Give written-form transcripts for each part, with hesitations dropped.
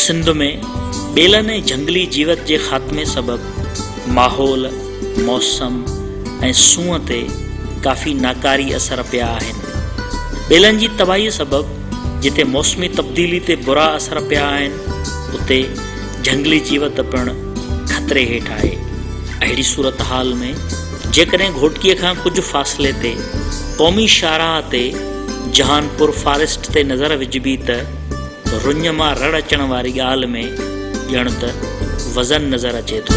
सिंध में ॿेलनि ऐं जंगली जीवत जे ख़ात्मे सबबि माहौल, मौसम ऐं सूंहं ते काफ़ी नाकारी असर पिया आहिनि। ॿेलनि जी तबाही सबबि जिते मौसमी तब्दीली ते बुरा असर पिया आहिनि उते जंगली जीवत पिणु ख़तरे हेठि आहे। अहिड़ी सूरत हाल में जेकॾहिं घोटकीअ खां कुझु फ़ासिले ते क़ौमी शाहराह ते जहानपुर फॉरेस्ट ते नज़र विझबी त रुञ मां रड़ अचण वारी ॻाल्हि में ॼण त वज़न नज़र अचे थो।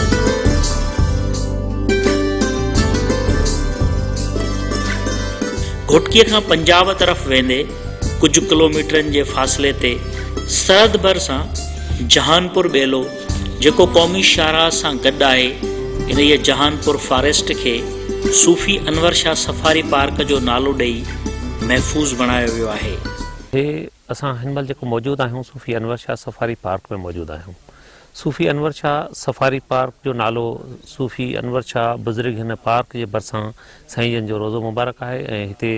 घोटकीअ खां पंजाब तरफ़ वेंदे कुझु किलोमीटरनि जे फ़ासिले ते सरहद भर सां जहानपुर ॿेलो जेको क़ौमी शाहराह सां गॾु आहे, इन ये जहानपुर फॉरेस्ट खे सूफ़ी अनवर शाह सफ़ारी पार्क जो नालो ॾेई महफ़ूज़ बणायो वियो आहे। असां हिन महिल जेको मौजूदु आहियूं सूफ़ी अनवर शाह सफ़ारी पार्क में मौजूदु आहियूं। सूफ़ी अनवर शाह सफ़ारी पार्क जो नालो सूफ़ी अनवर शाह बुज़ुर्ग हिन पार्क जे भरिसां साईं जन जो रोज़ो मुबारक आहे ऐं हिते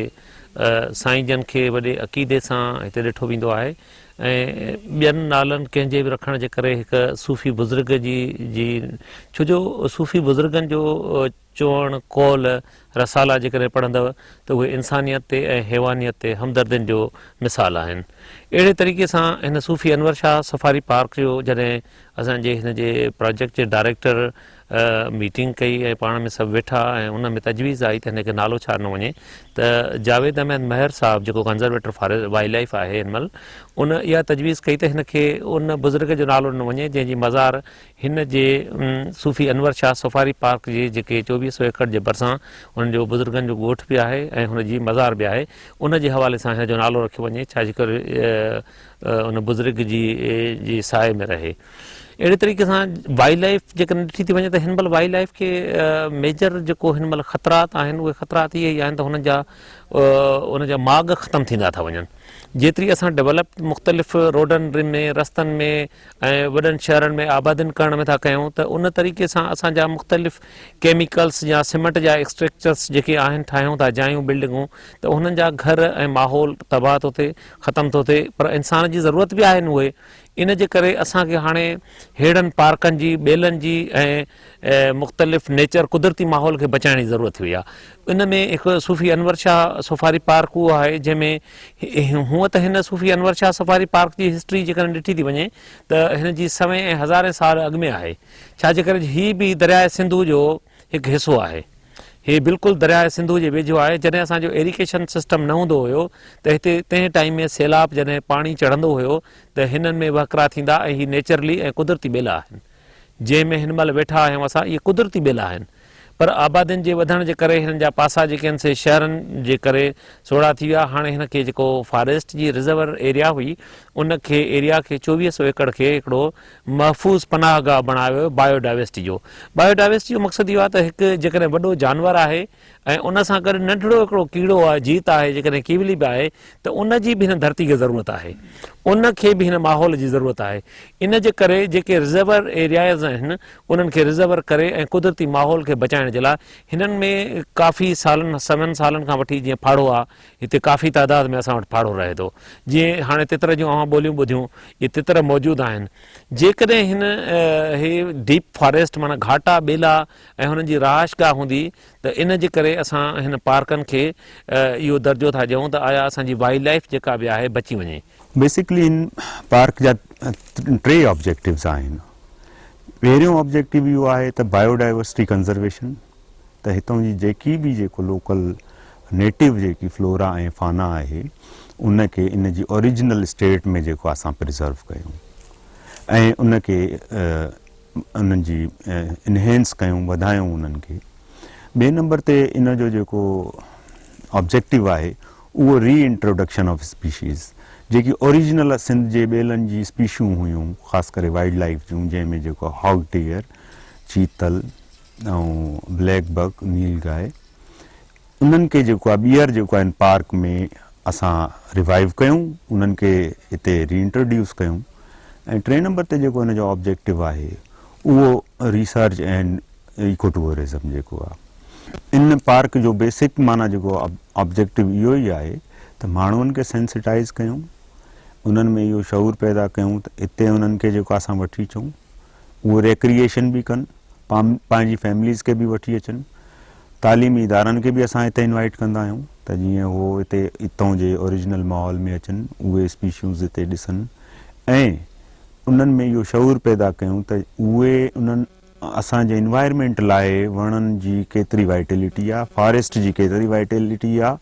साईं जन खे वॾे अक़ीदे सां हिते ॾिठो वेंदो आहे ऐं ॿियनि नालनि कंहिंजे बि रखण जे करे हिकु सूफ़ी बुज़ुर्ग जी छो जो सूफ़ी बुज़ुर्गनि जो चवणु कौल रसाला जेकॾहिं पढ़ंदव त उहे इंसानियत ते ऐं हैवानियत ते हमदर्दियुनि जो मिसाल आहिनि। अहिड़े तरीक़े सां हिन सूफ़ी अनवर शाह सफ़ारी पार्क जो जॾहिं असांजे हिन जे प्रोजेक्ट जे डायरेक्टर मीटिंग कई ऐं पाण में सभु वेठा ऐं उन में तजवीज़ आई त हिनखे नालो छा न वञे त जावेद अहमद महर साहब जेको कंज़र्वेटर फॉरेस्ट वाइल्ड लाइफ आहे हिन महिल उन इहा तजवीज़ कई त हिनखे उन बुज़ुर्ग जो नालो न वञे जंहिंजी मज़ार हिन जे सूफ़ी अनवर शाह सफ़ारी पार्क जे जेके 2400 एकड़ जे भरिसां उन्हनि जो बुज़ुर्गनि जो ॻोठ बि आहे ऐं हुनजी मज़ार बि आहे, उन जे हवाले सां हिन जो नालो रखियो वञे छाजे करे उन बुज़ुर्ग जी साए में रहे। अहिड़े तरीक़े सां वाइल्ड लाइफ जेकॾहिं ॾिठी थी वञे त हिन महिल वाइल्ड लाइफ खे मेजर जेको हिन महिल ख़तरात आहिनि उहे ख़तरात इहे ई आहिनि त हुन जा माॻ ख़तमु थींदा था वञनि। जेतिरी असां डेवलप मुख़्तलिफ़ रोडनि में रस्तनि में ऐं वॾनि शहरनि में आबादियुनि करण में था कयूं त उन तरीक़े सां असांजा मुख़्तलिफ़ केमिकल्स या सीमेंट जा स्ट्रक्चर्स जेके आहिनि ठाहियूं था जायूं बिल्डिंगूं त उन्हनि जा घर ऐं माहौल तबाह थो थिए, ख़तमु थो थिए, पर इंसान जी ज़रूरत बि आहिनि उहे। इन जे करे असांखे हाणे हेड़नि पार्कनि जी ॿेलनि जी ऐं मुख़्तलिफ़ नेचर कुदरती माहौल खे बचाइण जी ज़रूरत हुई आहे। इन में हिकु सूफ़ी अनवर शाह सफ़ारी पार्क उहो आहे जंहिंमें हूअं त हिन सूफ़ी अनवर शाह सफ़ारी पार्क जी हिस्ट्री जेकॾहिं ॾिठी थी वञे त हिन जी समय ऐं हज़ारे साल अॻु में आहे, छाजे करे हीअ बि दरियाए सिंधु जो हिकु हिसो आहे। हे बिल्कुलु दरियाए सिंधु जे वेझो आहे। जॾहिं असांजो इरिगेशन सिस्टम न हूंदो हुयो त हिते तंहिं टाइम में सैलाब जॾहिं पाणी चढ़ंदो हुयो त हिननि में वहकरा थींदा ऐं हीअ नेचुरली ऐं कुदरती ॿेला आहिनि जंहिंमें हिन महिल वेठा आहियूं असां, इहे कुदरती ॿेला आहिनि। पर आबादियुनि जे वधण जे करे हिननि जा पासा जेके आहिनि से शहरनि जे करे सोढ़ा थी विया। हाणे हिनखे जेको फॉरेस्ट जी रिज़र्वर एरिया हुई उनखे एरिया खे 2400 एकड़ खे हिकिड़ो महफ़ूज़ पनाहगाह बणायो वियो बायोडाइवर्सिटी जो। बायोडाइवर्सिटी जो मक़सदु इहो आहे त हिकु जेकॾहिं वॾो जानवर आहे ऐं उन सां गॾु नंढिड़ो हिकिड़ो कीड़ो आहे, जीत आहे, जेकॾहिं कीवली बि आहे त उन जी बि हिन धरती खे ज़रूरत आहे, उन खे बि हिन माहौल जी ज़रूरत आहे। इन जे करे जेके रिज़र्वर एरियाज़ आहिनि उन्हनि खे रिज़र्वर करे ऐं कुदरती माहौल खे बचाइण जे लाइ हिननि में काफ़ी सालनि सालनि खां वठी जीअं फाड़ो आहे, हिते काफ़ी तादाद में असां वटि फाड़ो रहे थो। जीअं हाणे तितर जूं ॿोलियूं ॿुधियूं, इहे तितर मौजूदु आहिनि। जेकॾहिं हे डीप फॉरेस्ट माना घाटा ॿेला ऐं हुननि जी रहाशगाह हूंदी त इन जे करे असां हिन पार्कनि खे इहो दर्जो था ॾियूं त आया असांजी वाइल्ड लाइफ जेका बि आहे बची वञे। बेसिकली इन पार्क जा 3 ऑब्जेक्टिव्स आहिनि। पहिरियों ऑब्जेक्टिव इहो आहे त बायोडाइवर्सिटी कंज़र्वेशन, त हितां जी जेकी बि जेको लोकल नेटिव जेकी फ्लोरा ऐं फाना आहे उनखे इन जी ओरिजिनल स्टेट में जेको असां प्रिज़र्व कयूं ऐं उनखे उन्हनि जी इनहेंस कयूं, वधायूं उन्हनि खे। ॿिए नंबर ते इन जो जेको ऑब्जेक्टिव आहे उहो रीइंट्रोडक्शन ऑफ स्पीशीज़, जेकी ओरिजिनल सिंध जे ॿेलनि जी स्पीशियूं हुयूं ख़ासि करे वाइल्ड लाइफ जूं, जंहिंमें जेको हॉग टिगर, चीतल ऐं ब्लैक बक, नील गाय, उन्हनि खे जेको आहे ॿीहर जेको आहे पार्क में असां रिवाइव कयूं, उन्हनि खे हिते रीइंट्रोड्यूस कयूं। ऐं 3 नंबर ते जेको हिन जो ऑब्जेक्टिव आहे उहो रिसर्च एंड इको टूरिज़म जेको आहे। इन पार्क जो बेसिक माना जेको ऑब्जेक्टिव इहो ई आहे त माण्हुनि खे सेंसिटाइज़ कयूं उन्हनि में इहो शऊर पैदा कयूं त हिते उन्हनि खे जेको असां वठी अचूं उहे रिक्रिएशन बि कनि, पंहिंजी फैमिलीज़ खे बि वठी अचनि, तालीमी इदारनि खे बि असां हिते इनवाइट कंदा आहियूं त जीअं उहो हिते हितां जे ओरिजिनल माहौल में अचनि, उहे स्पीशीज़ हिते ॾिसनि ऐं उन्हनि में इहो शऊर पैदा कयूं त उहे उन्हनि असांजे इन्वायरमेंट लाइ वणनि जी केतिरी वाइटेलिटी आहे, फॉरेस्ट जी केतिरी वाइटेलिटी आहे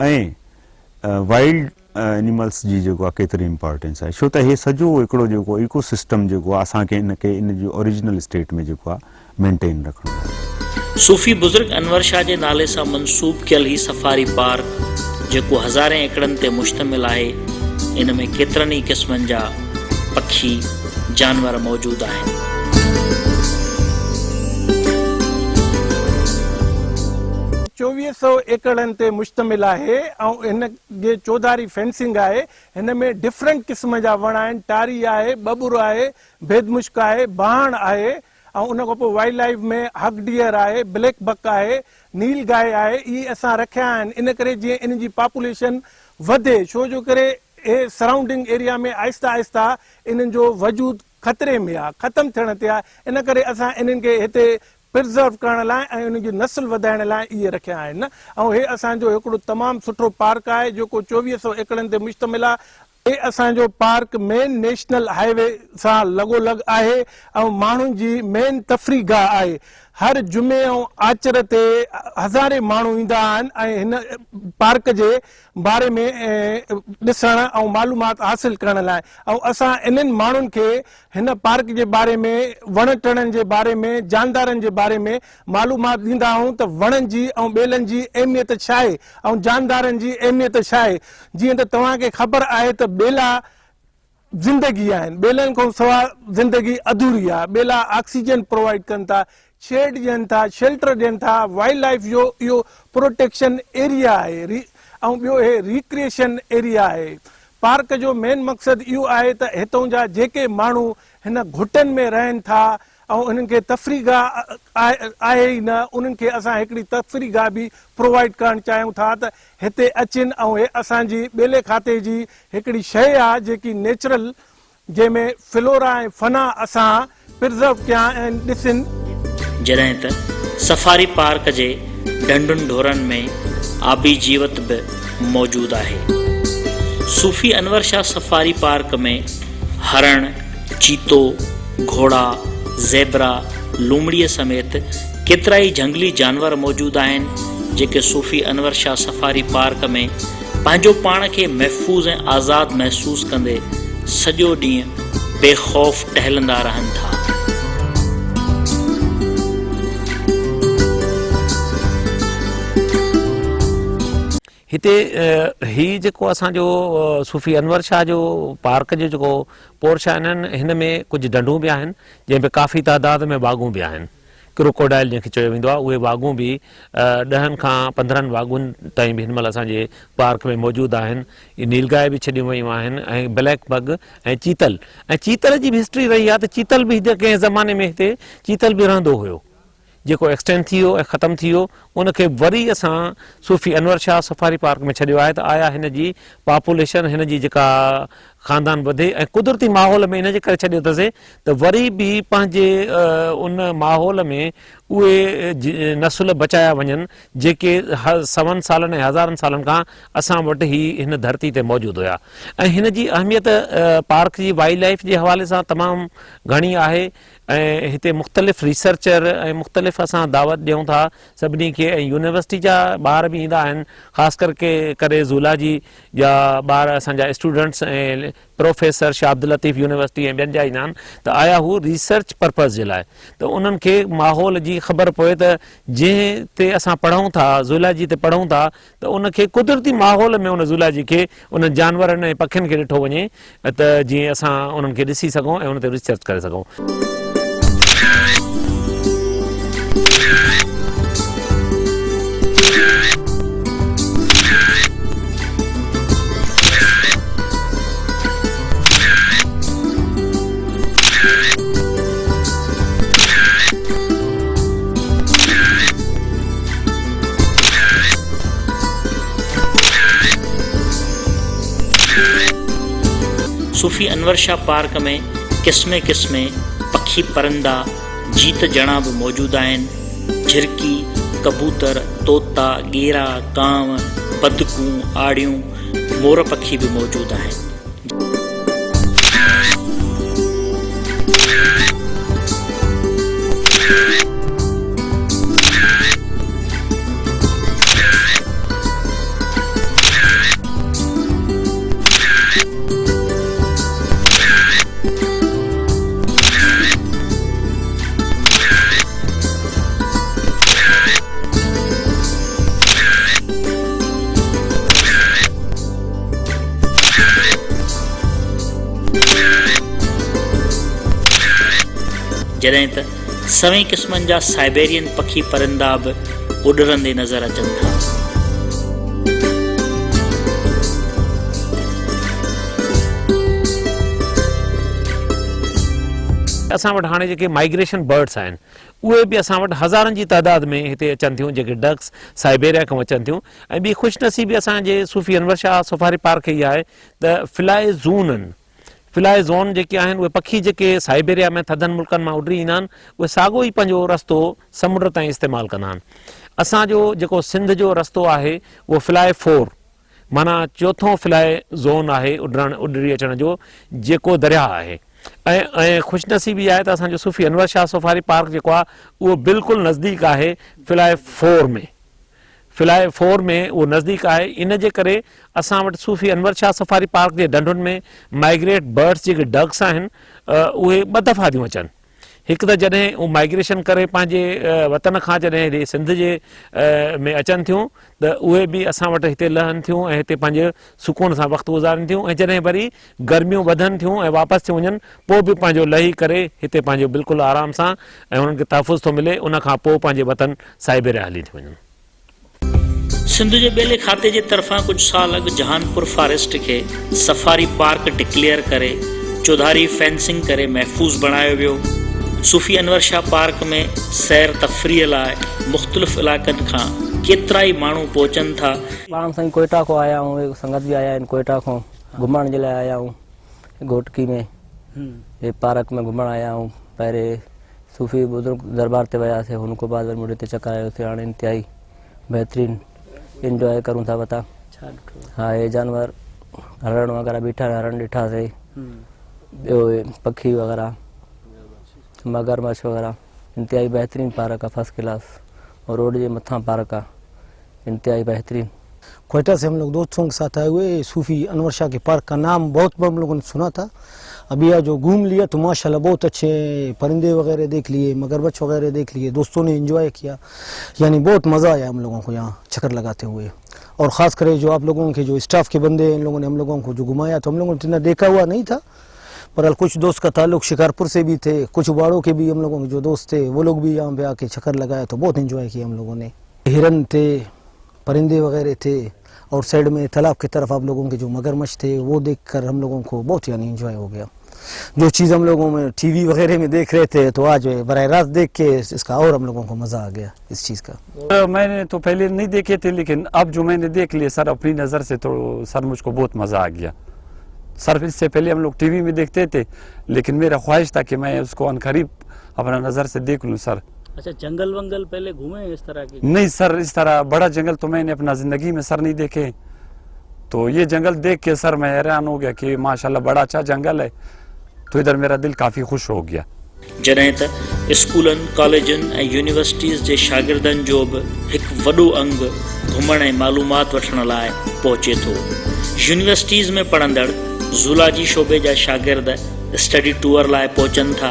ऐं वाइल्ड एनिमल्स जी जेको आहे केतिरी इम्पोर्टेंस आहे, छो त इहे सॼो हिकिड़ो जेको इकोसिस्टम जेको आहे असांखे हिनखे इन जो ओरिजिनल स्टेट में जेको आहे मेंटेन रखणो आहे। सूफ़ी बुज़ुर्ग अनवर शाह जे नाले सां मनसूब कयल ही सफ़ारी पार्क जेको हज़ारे एकड़नि ते मुश्तमिल आहे, इन में केतिरनि ई क़िस्मनि जा पखी जानवर मौजूदु आहिनि। 2400 एकड़नि ते मुश्तमिल आहे ऐं हिन जे चौधारी फेंसिंग आहे। हिन में डिफरेंट क़िस्म जा वण आहिनि, टारी आहे, बबुर आहे, बेदमुश्क आहे, बाण आहे ऐं उन खां पोइ वाइल्ड लाइफ में हक डियर आहे, ब्लैक बक आहे, नील गाय आहे। इहे असां रखिया आहिनि इन करे जीअं इन जी पॉपुलेशन वधे, छो जो करे हे सराउंडिंग एरिया में आहिस्ता आहिस्ता इन्हनि जो वजूद खतरे में आहे, ख़तमु थियण ते आहे। इन करे असां इन्हनि खे हिते प्रिज़र्व करण लाइ ऐं उन जी नस्ल वधाइण लाइ इहे रखिया आहिनि ऐं हे असांजो हिकिड़ो तमामु सुठो पार्क आहे जेको 2400 एकड़नि ते मुश्तमिल आहे। हे असांजो पार्क मेन नेशनल हाईवे सां लॻोलॻ आहे ऐं माण्हुनि जी मेन तफ़री गाह आहे। हर जुमे ऐं आचर ते हज़ारे माण्हू ईंदा आहिनि ऐं हिन पार्क जे बारे में ॾिसण ऐं मालूमात हासिल करण लाइ। ऐं असां इन्हनि माण्हुनि खे हिन पार्क जे बारे में, वण टिणनि जे बारे में, जानदारनि जे बारे में मालूमात ॾींदा आहियूं त वणनि जी ऐं ॿेलनि जी अहमियत छा आहे ऐं जानदारनि जी अहमियत छा आहे। जीअं त तव्हांखे ख़बर आहे त ॿेला ज़िंदगी आहिनि, ॿेलनि खां सवाइ ज़िंदगी अधूरी आहे। ॿेला ऑक्सीजन प्रोवाइड कनि था, शेड ॾियनि था, शेल्टर ॾियनि था, वाइल्ड लाइफ जो इहो प्रोटेक्शन एरिया आहे ऐं ॿियो हे रिक्रिएशन एरिया आहे। पार्क जो मेन मक़सदु इहो आहे त हितां जा जेके माण्हू हिन घुटनि में रहनि था ऐं उन्हनि खे तफ़री गाह आहे ई न, उन्हनि खे असां हिकिड़ी तफ़री गाह बि प्रोवाइड करणु चाहियूं था त हिते अचनि ऐं हे असांजी ॿेले खाते जी हिकिड़ी शइ आहे जेकी नेचुरल, जंहिंमें फ्लोरा ऐं फना असां प्रिज़र्व कया ऐं ॾिसनि। जॾहिं त सफ़ारी पार्क जे ढंढुनि ढोरनि में आबी जीवत बि मौजूदु आहे। सूफ़ी अनवर शाह सफ़ारी पार्क में हरण, चीतो, घोड़ा, ज़ेबरा, लूमड़ीअ समेत केतिरा ई झंगली जानवर मौजूदु आहिनि जेके सूफ़ी अनवर शाह सफ़ारी पार्क में पंहिंजो पाण खे महफ़ूज़ ऐं आज़ादु महसूसु कंदे सॼो ॾींहुं बेखौफ़ टहलंदा रहनि था। हिते ही जेको असांजो सूफ़ी अनवर शाह जो पार्क जो जेको पोर्शन आहिनि, हिन में कुझु ढंढूं बि आहिनि जंहिं में काफ़ी तादाद में बागूं बि आहिनि। क्रोकोडाइल जंहिंखे चयो वेंदो आहे, उहे बागूं बि 10 खां 15 बागुनि ताईं बि हिन महिल असांजे पार्क में मौजूदु आहिनि। नीलगाय बि छॾियूं वयूं आहिनि ऐं ब्लैक बग ऐं चीतल जी बि हिस्ट्री रही आहे त चीतल बि कंहिं ज़माने में हिते चीतल बि रहंदो हुयो, जेको एक्सटेंड थी वियो ऐं ख़तमु थी वियो। उनखे वरी असां सूफ़ी अनवर शाह सफ़ारी पार्क में छॾियो आहे त आया हिन जी पॉपुलेशन, हिन जी जेका ख़ानदान वधे ऐं कुदरती माहौल में इन जे करे छॾियो अथसीं त वरी बि पंहिंजे उन माहौल में उहे नसुल बचाया वञनि जेके 100 सालनि ऐं हज़ारनि सालनि खां असां वटि ई हिन धरती ते मौजूदु हुया। ऐं हिन जी अहमियत पार्क जी वाइल्ड लाइफ जे हवाले सां तमामु घणी आहे ऐं हिते मुख़्तलिफ़ रिसर्चर ऐं मुख़्तलिफ़ असां दावत ॾियूं था सभिनी खे। ऐं यूनिवर्सिटी जा ॿार बि ईंदा आहिनि, ख़ासि करे ज़ूलॉजी जा ॿार असांजा स्टूडेंट्स ऐं प्रोफेसर शाह अब्दुल लतीफ़ यूनिवर्सिटी ऐं ॿियनि जा ईंदा आहिनि त आया हू रिसर्च पर्पज़ जे लाइ। त उन्हनि खे माहौल जी ख़बर पए त जंहिं ते असां पढ़ूं था, ज़ूलॉजी ते पढ़ूं था, त उनखे कुदरती माहौल में उन ज़ूलॉजी खे, उन जानवरनि ऐं पखियुनि खे ॾिठो वञे त जीअं असां उन्हनि खे ॾिसी सघूं ऐं उन ते रिसर्च करे सघूं। सूफ़ी अनवर शाह पार्क में क़िस्मे क़िस्मे पखी परंदा जीत ॼणा बि मौजूदु आहिनि। झिरकी, कबूतर, तोता, गेरा, कांव, बदकूं, आड़ियूं, मोर पखी बि मौजूदु आहिनि। जॾहिं त सवें क़िस्मनि जा साइबेरियन पखी परिंदा बि उॾरंदे नज़र अचनि था। असां वटि हाणे जेके माइग्रेशन बर्ड्स आहिनि उहे बि असां वटि हज़ारनि जी तइदाद में हिते अचनि थियूं, जेके डक्स साइबेरिया खां अचनि थियूं। ऐं ॿी ख़ुशनसीबी असांजे सूफ़ी अनवर शाह सफ़ारी पार्क इहा आहे त फिलाए ज़ून आहिनि, फिलाए ज़ोन जेके आहिनि उहे पखी जेके साइबेरिया में थधनि मुल्कनि मां उॾरी ईंदा आहिनि उहे साॻियो ई पंहिंजो रस्तो समुंड ताईं इस्तेमालु कंदा आहिनि। असांजो जेको सिंध जो रस्तो आहे उहो फिलाए 4 माना चोथों फिलाए ज़ोन आहे उॾरी अचण जो, जेको दरिया आहे। ऐं ख़ुशनसीबी आहे त असांजो सूफ़ी अनवर शाह सफ़ारी पार्क जेको आहे उहो बिल्कुलु नज़दीक आहे फिलाए 4 में। फिलाए 4 में उहो नज़दीक आहे, इन जे करे असां वटि सूफ़ी अनवर शाह सफ़ारी पार्क जे ढंढुनि में माइग्रेट बर्ड्स जेके डक्स आहिनि उहे 2 दफ़ा थियूं अचनि। हिकु त जॾहिं उहे माइग्रेशन करे पंहिंजे वतन खां जॾहिं हेॾे सिंध जे में अचनि थियूं त उहे बि असां वटि हिते लहनि थियूं ऐं हिते पंहिंजे सुकून सां वक़्तु गुज़ारनि थियूं। ऐं जॾहिं वरी गर्मियूं वधनि थियूं ऐं वापसि थियूं वञनि पोइ बि पंहिंजो लही करे हिते पंहिंजो बिल्कुलु आराम सां ऐं उन्हनि खे तहफ़ुज़ थो मिले, उन खां पोइ पंहिंजे वतन साइबेरिया हली थी वञनि। सिंध जे ॿेले खाते जे तरफ़ां कुझु साल अॻु जहानपुर फॉरेस्ट खे सफ़ारी पार्क डिक्लेयर करे चौधारी फेंसिंग करे महफ़ूज़ बणायो वियो। सूफ़ी अनवर शाह पार्क में सैर तफ़रीह लाइ मुख़्तलिफ़ इलाइक़नि खां केतिरा ई माण्हू पहुचनि था। पाण साईं कोयटा को आया हूँ, संगत भी आया आहिनि कोयटा को घुमण जे लाइ आया हूँ। घोटकी में ये पार्क में घुमण आया हूँ। पहिरें सूफ़ी बुज़ुर्ग दरबार ते वियासीं, हुनखां बाद वरी मुड़े ते चकर आयोसीं। हाणे इंतिहाई बहितरीन इंजॉय करूं था वता। हाँ, ये जानवर हरण वगैरह बीठा हरण ॾिठासीं, ॿियो पखी वगैरह मगरमच्छ वगैरह। इंतिहाई बेहतरीन पार्क है, फर्स्ट क्लास। और रोड के मथा पार्क है, इंतिहाई बेहतरीन। कोयटा से हम लोग दोस्तों के साथ आए हुए। सूफ़ी अनवर शाह के पार्क का नाम बहुत हम लोगों ने सुना था, अभी आज जो घूम लिया तो माशाल्लाह बहुत अच्छे परिंदे वगैरह देख लिए, मगरमच्छ वगैरह देख लिए, दोस्तों ने एंजॉय किया। यानी बहुत मज़ा आया हम लोगों को यहाँ चक्कर लगाते हुए। और ख़ास कर जो आप लोगों के जो स्टाफ के बंदे इन लोगों ने हम लोगों को जो घुमाया, तो हम लोगों ने इतना देखा हुआ नहीं था, पर कुछ दोस्त का ताल्लुक शिकारपुर से भी थे, कुछ बाड़ों के भी हम लोगों के जो दोस्त थे वो लोग भी यहाँ पे आके चक्कर लगाया, तो बहुत एंजॉय किया हम लोगों ने। हिरन थे, परिंदे वगैरह थे, और साइड में तालाब की तरफ आप लोगों के जो मगरमच्छ थे वो देखकर हम लोगों को बहुत यानी एंजॉय हो गया। जो चीज़ हम लोगों में टीवी वगैरह में देख रहे थे तो आज बराह रास्त देख के इसका और हम लोगों को मज़ा आ गया इस चीज़ का। मैंने तो पहले नहीं देखे थे, लेकिन अब जो मैंने देख लिए सर अपनी नज़र से, तो सर मुझको बहुत मज़ा आ गया। सर इससे पहले हम लोग टीवी में देखते थे, लेकिन मेरा ख्वाहिश था कि मैं उसको अनकरीब अपना नज़र से देख लूँ सर। अच्छा, जंगल वंगल पहले घूमे इस तरह की? नहीं सर, इस तरह बड़ा जंगल तो मैंने अपना ज़िंदगी में सर नहीं देखे। तो ये जंगल देख के सर मैं हैरान हो गया कि माशाल्लाह बड़ा अच्छा जंगल है, तो इधर मेरा दिल काफ़ी खुश हो गया। जॾहिं त स्कूलनि, कॉलेजनि ऐं यूनिवर्सिटीज़ जे शागिर्दनि जो बि हिकु वॾो अंग घुमण ऐं मालूमात वठण लाइ पहुचे थो। यूनिवर्सिटीज़ में पढ़ंदड़ ज़ूलॉजी शोबे जा शागिर्द स्टडी टूर लाइ पहुचनि था।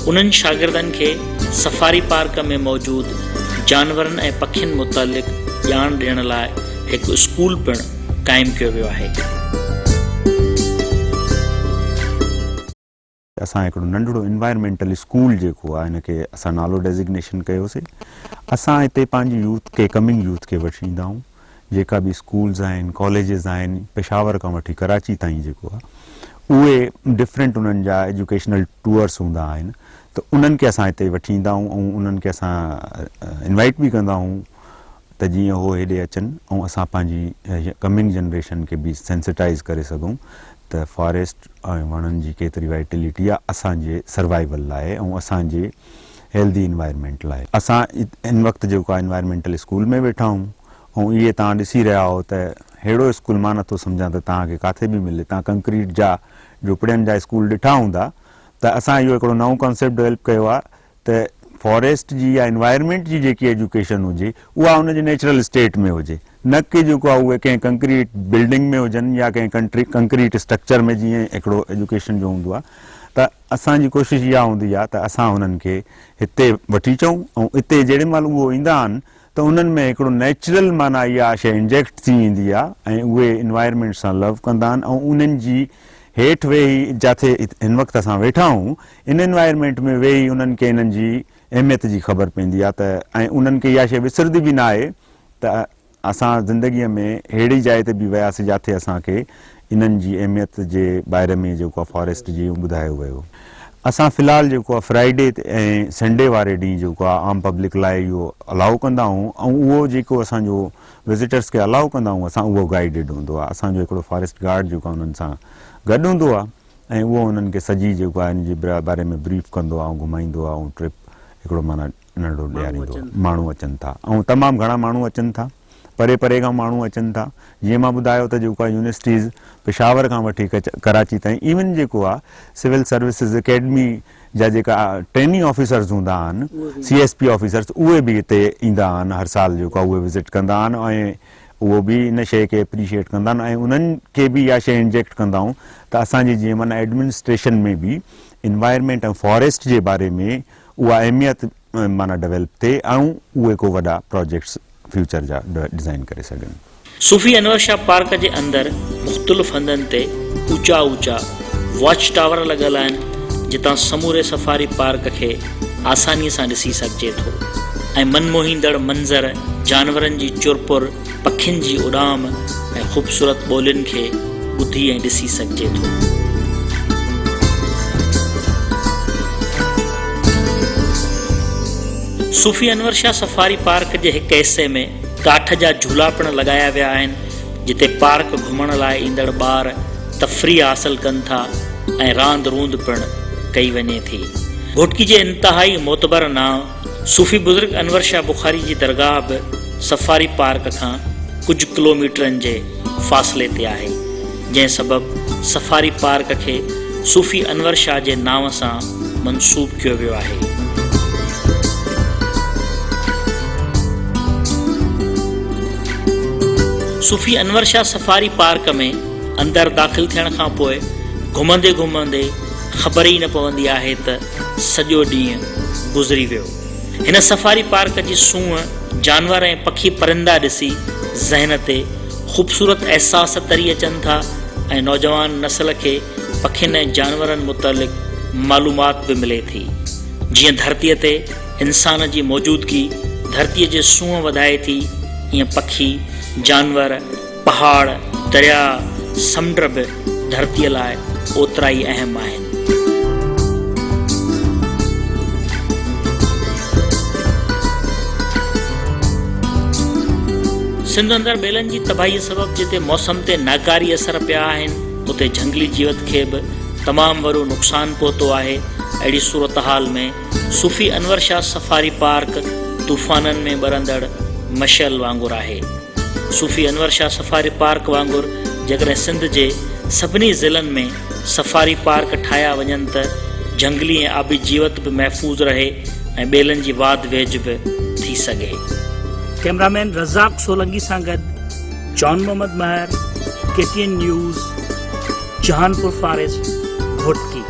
उन्हनि शागिर्दनि खे सफ़ारी पार्क में मौजूदु जानवरनि ऐं पखियुनि मुतालिक़ ॼाण ॾियण लाइ हिकु स्कूल पिणु क़ाइमु कयो वियो आहे। असां हिकिड़ो नंढड़ो इन्वायरमेंटल स्कूल जेको आहे हिनखे असां नालो डेज़िग्नेशन कयोसीं। असां हिते पंहिंजी यूथ खे, कमिंग यूथ खे वठी ईंदा आहियूं। जेका बि स्कूल्स आहिनि, कॉलेजिस आहिनि, पेशावर खां वठी कराची ताईं जेको आहे, उहे डिफरेंट उन्हनि जा एजुकेशनल टूअर्स हूंदा आहिनि, त उन्हनि खे असां हिते वठी ईंदा आहियूं ऐं उन्हनि खे असां इनवाइट बि कंदा आहियूं त जीअं उहो हेॾे अचनि ऐं असां पंहिंजी कमिंग जनरेशन खे बि सेंसिटाइज़ करे सघूं त फॉरेस्ट ऐं वणनि जी केतिरी वाइटिलिटी आहे असांजे सर्वाइवल लाइ ऐं असांजे हेल्दी इन्वायरमेंट लाइ। असां इन वक़्तु जेको आहे इन्वायरमेंटल स्कूल में वेठा आहियूं ऐं इहे तव्हां ॾिसी रहिया हो त अहिड़ो स्कूल मां नथो सम्झां त तव्हांखे किथे बि मिले। तव्हां कंक्रीट जा झोपड़ियुनि जा स्कूल ॾिठा हूंदा त असां इहो हिकिड़ो नओं कॉन्सेप्ट डेवलप कयो आहे त फॉरेस्ट जी या इन्वायरमेंट जी जेकी एजुकेशन हुजे उहा उनजे नेचुरल स्टेट में हुजे, न कि जेको आहे उहे कंहिं कंक्रीट बिल्डिंग में हुजनि या कंहिं कंक्रीट स्ट्रक्चर में जीअं हिकिड़ो एजुकेशन जो हूंदो आहे। त असांजी कोशिशि इहा हूंदी आहे त असां हुननि खे हिते वठी अचूं ऐं हिते जेॾी महिल उहो ईंदा आहिनि त उन्हनि में हिकिड़ो नेचुरल माना इहा शइ इंजेक्ट थी वेंदी आहे ऐं उहे इन्वायरमेंट सां लव कंदा आहिनि ऐं उन्हनि जी हेठि वेही जिथे हिन वक़्तु असां वेठा आहियूं इन इन्वायरमेंट में वेही उन्हनि खे इन्हनि जी अहमियत जी ख़बर पवंदी आहे त ऐं उन्हनि खे इहा शइ विसरदी बि न आहे त असां ज़िंदगीअ में अहिड़ी जाइ ते बि वियासीं जिथे असांखे इन्हनि जी अहमियत जे बारे में जेको आहे फॉरेस्ट जी ॿुधायो वियो। असां फ़िलहालु जेको आहे फ्राइडे ऐं संडे वारे ॾींहुं जेको आहे आम पब्लिक लाइ इहो अलाउ कंदा आहियूं ऐं उहो जेको असांजो विज़िटर्स खे अलाउ कंदा आहियूं असां उहो गाइडेड हूंदो आहे। असांजो हिकिड़ो फॉरेस्ट गार्ड जेको आहे उन्हनि सां गॾु हूंदो आहे ऐं उहो उन्हनि खे सॼी जेको आहे इन जे बारे में ब्रीफ कंदो आहे ऐं घुमाईंदो आहे ऐं ट्रिप हिकिड़ो माना नंढो ॾियारींदो आहे। माण्हू अचनि था ऐं तमामु घणा माण्हू अचनि था, परे परे खां माण्हू अचनि था। जीअं मां ॿुधायो त जेको आहे यूनिवर्सिटीज़ पेशावर खां वठी कराची ताईं इवन जेको आहे सिविल सर्विसिस अकेडमी जा जेका ट्रेनिंग ऑफिसर्स हूंदा आहिनि CSP ऑफिसर्स उहे बि हिते ईंदा आहिनि हर साल जेको आहे उहे विज़िट कंदा आहिनि ऐं उहो बि इन शइ खे एप्रिशिएट कंदा आहिनि ऐं उन्हनि खे बि इहा शइ इंजेक्ट कंदा आहियूं त असांजी जीअं माना एडमिनिस्ट्रेशन में बि इन्वायरमेंट ऐं फॉरेस्ट जे बारे में उहा अहमियत माना डेवलप थिए ऐं उहे को वॾा प्रोजेक्ट्स फ्यूचर जा डिज़ाइन करे सघनि। सूफ़ी अनवर शाह पार्क जे अंदरि मुख़्तलिफ़ हंधनि ते ऊचा ऊचा वॉच टावर लॻल आहिनि जितां समूरे सफ़ारी पार्क खे आसानीअ सां ॾिसी सघिजे थो ऐं मनमोहींदड़ मंज़र, जानवरनि जी चुरपुर, पखियुनि जी उॾाम ऐं ख़ूबसूरत ॿोलियुनि खे ॿुधी ऐं ॾिसी सघिजे थो। सूफ़ी अनवर शाह सफ़ारी पार्क जे हिकु हिसे में काठ जा झूला पिण लॻाया विया आहिनि जिते पार्क घुमण लाइ ईंदड़ ॿार तफ़रीह हासिल कनि था ऐं रांदि रूंद पिण कई वञे थी। घोटकी जे इंतिहाई मोतबर नाव सूफ़ी बुज़ुर्ग अनवर शाह बुखारी जी दरगाह बि सफ़ारी पार्क खां कुझु किलोमीटरनि जे फ़ासिले ते आहे, जंहिं सबबि सफ़ारी पार्क खे सूफ़ी अनवर शाह जे नाव सां मंसूब कयो वियो आहे। सूफ़ी अनवर शाह सफ़ारी पार्क में अंदरि दाख़िल थियण खां पोइ घुमंदे घुमंदे ख़बर ई न पवंदी आहे त सॼो ॾींहुं गुज़री वियो। हिन सफ़ारी पार्क जी सूंहं, जानवर ऐं पखी परिंदा ॾिसी ज़हन ते ख़ूबसूरत अहसास तरी अचनि था ऐं नौजवान नस्ल खे पखियुनि ऐं जानवरनि मुतलिक़ मालूमात बि मिले थी। जीअं धरतीअ ते इंसान जी मौजूदगी धरतीअ जे सूंहं वधाए थी, ईअं पखी, जानवर, पहाड़, दरिया, समुंड बि धरतीअ लाइ ओतिरा ई अहम आहिनि। सिंध अंदरि ॿेलनि जी तबाही सबबि जिते मौसम ते नाकारी असर पिया आहिनि उते झंगली जीवत खे बि तमामु वॾो नुक़सानु पहुतो आहे। अहिड़ी सूरत हाल में सूफ़ी अनवर शाह सफ़ारी पार्क तूफ़ाननि में ॿरंदड़ मशल वांगुरु आहे। सूफ़ी अनवर शाह सफ़ारी पार्क वांगुरु जेकॾहिं सिंध जे सभिनी ज़िलनि में सफ़ारी पार्क ठाहिया वञनि त झंगली ऐं आबी जीवत बि महफ़ूज़ रहे ऐं ॿेलनि जी वाध वेझ बि थी सघे। कैमरामैन रज़ाक सोलंगी सां गॾु जॉन मोहम्मद महर, KTN news, Jahanpur forest, Ghotki.